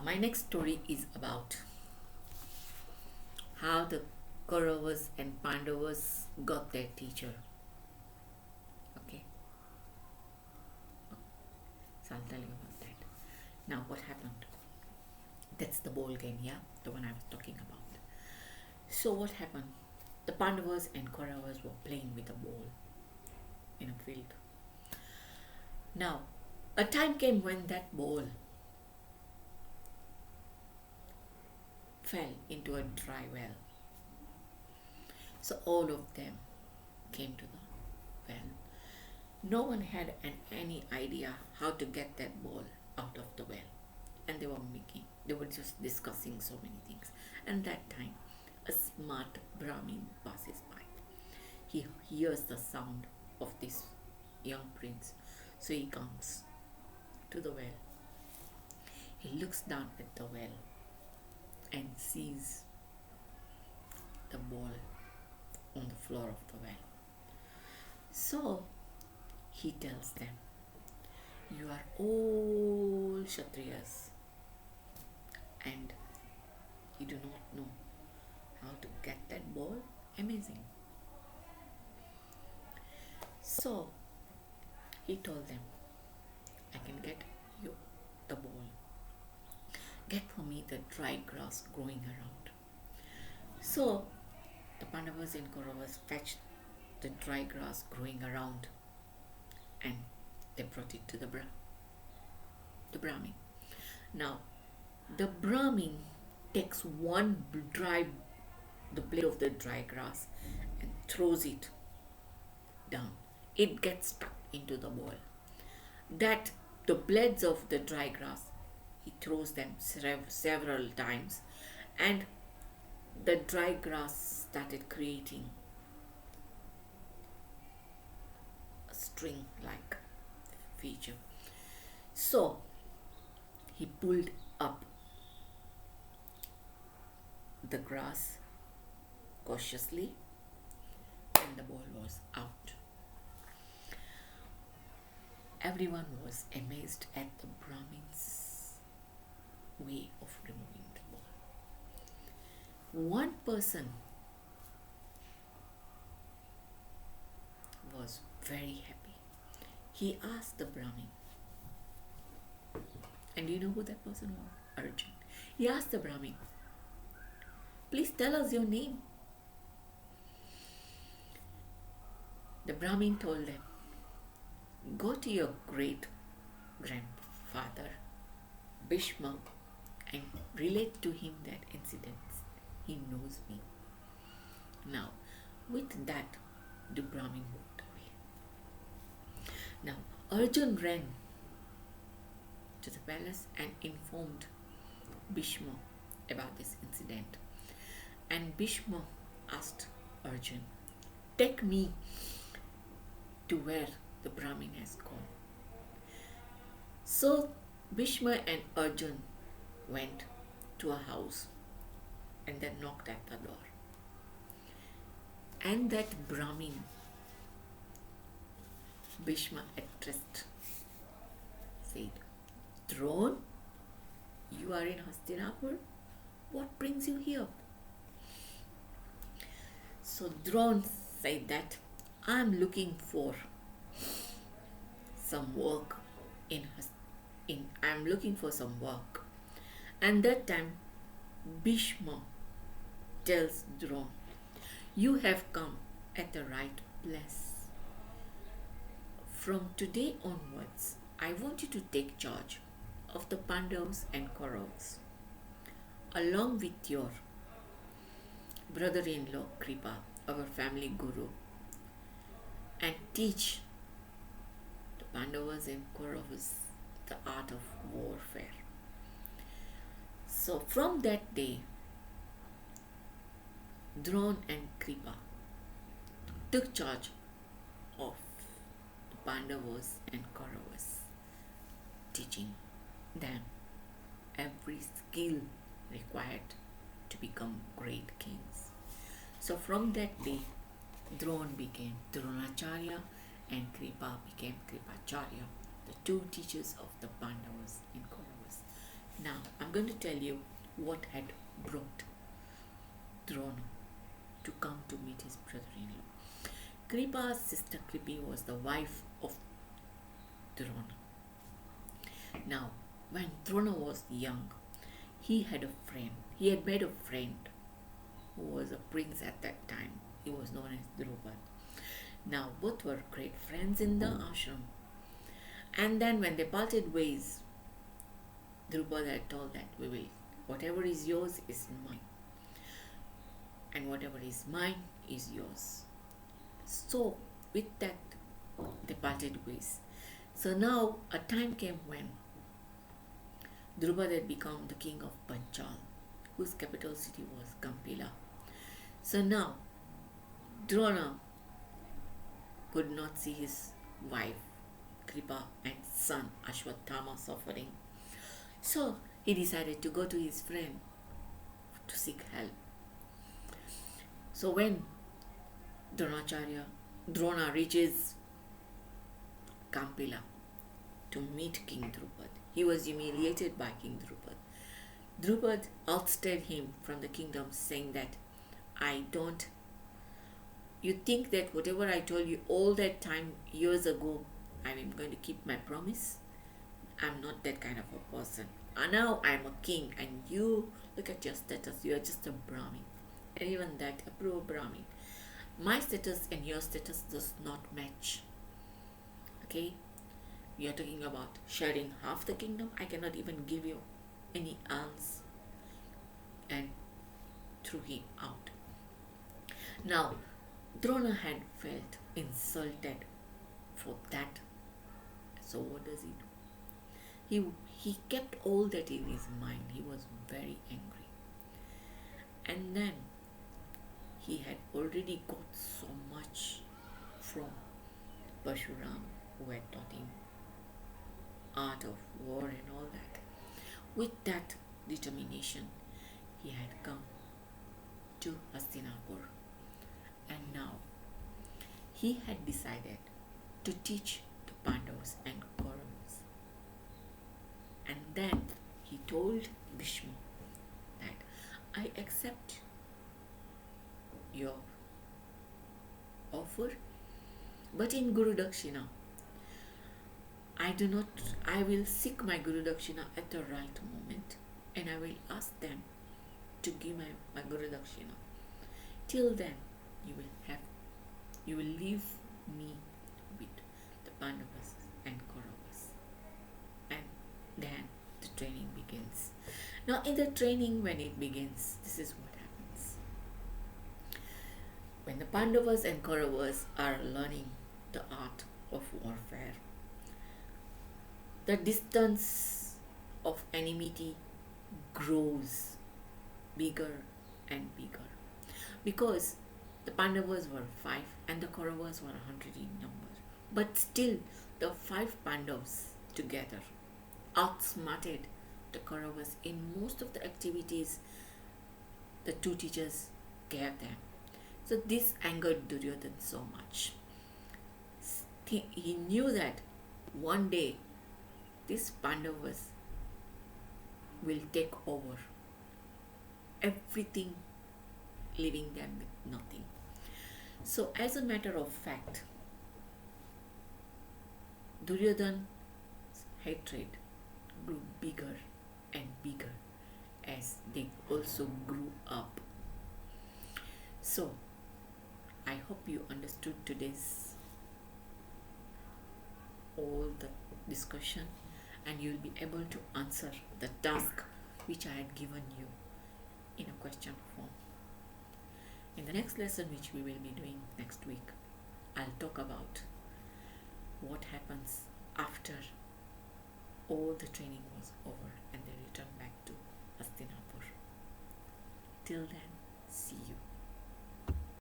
My next story is about how the Kauravas and Pandavas got their teacher. Okay, so I'll tell you about that. Now, what happened? That's the ball game, yeah, the one I was talking about. So, what happened? The Pandavas and Kauravas were playing with a ball in a field. Now, a time came when that ball fell into a dry well. So all of them came to the well. No one had any idea how to get that ball out of the well. And they were just discussing so many things. And that time, a smart Brahmin passes by. He hears the sound of this young prince. So he comes to the well. He looks down at the well and sees the ball on the floor of the well. So he tells them, "You are all Kshatriyas and you do not know how to get that ball. Amazing." So he told them, "I can get you the ball. Get for me the dry grass growing around." So the Pandavas and Kauravas fetched the dry grass growing around and they brought it to the Brahmin. Now, the Brahmin takes the blade of the dry grass and throws it down. It gets stuck into the bowl. The blades of the dry grass, he throws them several times, and the dry grass started creating a string-like feature. So he pulled up the grass cautiously, and the ball was out. Everyone was amazed at the Brahmin's way of removing the ball. One person was very happy. He asked the Brahmin, and do you know who that person was? Arjun. He asked the Brahmin, "Please tell us your name." The Brahmin told them, "Go to your great grandfather Bhishma and relate to him that incident. He knows me." Now, with that, the Brahmin walked away. Now, Arjun ran to the palace and informed Bhishma about this incident. And Bhishma asked Arjun, "Take me to where the Brahmin has gone." So Bhishma and Arjun went to a house and then knocked at the door. And that Brahmin, Bhishma addressed, said, "Drone, you are in Hastinapur? What brings you here?" So Drone said that, "I'm looking for some work I'm looking for some work." And that time Bhishma tells Drone, "You have come at the right place. From today onwards, I want you to take charge of the Pandavas and Kauravas along with your brother-in-law Kripa, our family guru, and teach the Pandavas and Kauravas the art of warfare." So from that day, Drone and Kripa took charge of the Pandavas and Kauravas, teaching them every skill required to become great kings. So from that day, Drone became Dronacharya and Kripa became Kripacharya, the two teachers of the Pandavas and Kauravas. Now, I'm going to tell you what had brought Drona to come to meet his brother-in-law. Kripa's sister Kripi was the wife of Drona. Now, when Drona was young, he had made a friend who was a prince at that time. He was known as Drupad. Now, both were great friends in the ashram. And then when they parted ways, Drupad had told that whatever is yours is mine. And whatever is mine is yours. So, with that, they parted ways. So now a time came when Drupad had become the king of Panchal, whose capital city was Kampila. So now Drona could not see his wife Kripa and son Ashwatthama suffering. So he decided to go to his friend to seek help. So when Drona reaches Kampila to meet King Drupad, he was humiliated by King Drupad. Drupad ousted him from the kingdom, saying that you think that whatever I told you all that time years ago, I am going to keep my promise? I'm not that kind of a person. And now I'm a king, and you look at your status, you are just a Brahmin. And even that, a poor Brahmin. My status and your status does not match. Okay? We are talking about sharing half the kingdom. I cannot even give you any alms and threw him out. Now, Drona had felt insulted for that. So what does he do? He kept all that in his mind. He was very angry. And then he had already got so much from Parshuram, who had taught him art of war and all that. With that determination, he had come to Hastinapur, and now he had decided to teach the Pandavas and Kauravas. And then he told Bhishma that I accept your offer, but in Guru Dakshina, I will seek my Guru Dakshina at the right moment, and I will ask them to give my Guru Dakshina. Till then, you will leave me with the Pandavas and Kauravas. And then the training begins. Now in the training, when it begins, this is what happens. When the Pandavas and Kauravas are learning the art of warfare, the distance of enmity grows bigger and bigger, because the Pandavas were 5 and the Kauravas were 100 in number. But still, the 5 Pandavas together outsmarted the Kauravas in most of the activities the 2 teachers gave them. So this angered Duryodhana so much. He knew that one day these Pandavas will take over everything, leaving them with nothing. So as a matter of fact, Duryodhana's hatred grew bigger and bigger as they also grew up. So I hope you understood today's all the discussion, and you'll be able to answer the task which I had given you in a question form. In the next lesson, which we will be doing next week, I'll talk about what happens after all the training was over and they return back to Hastinapur. Till then,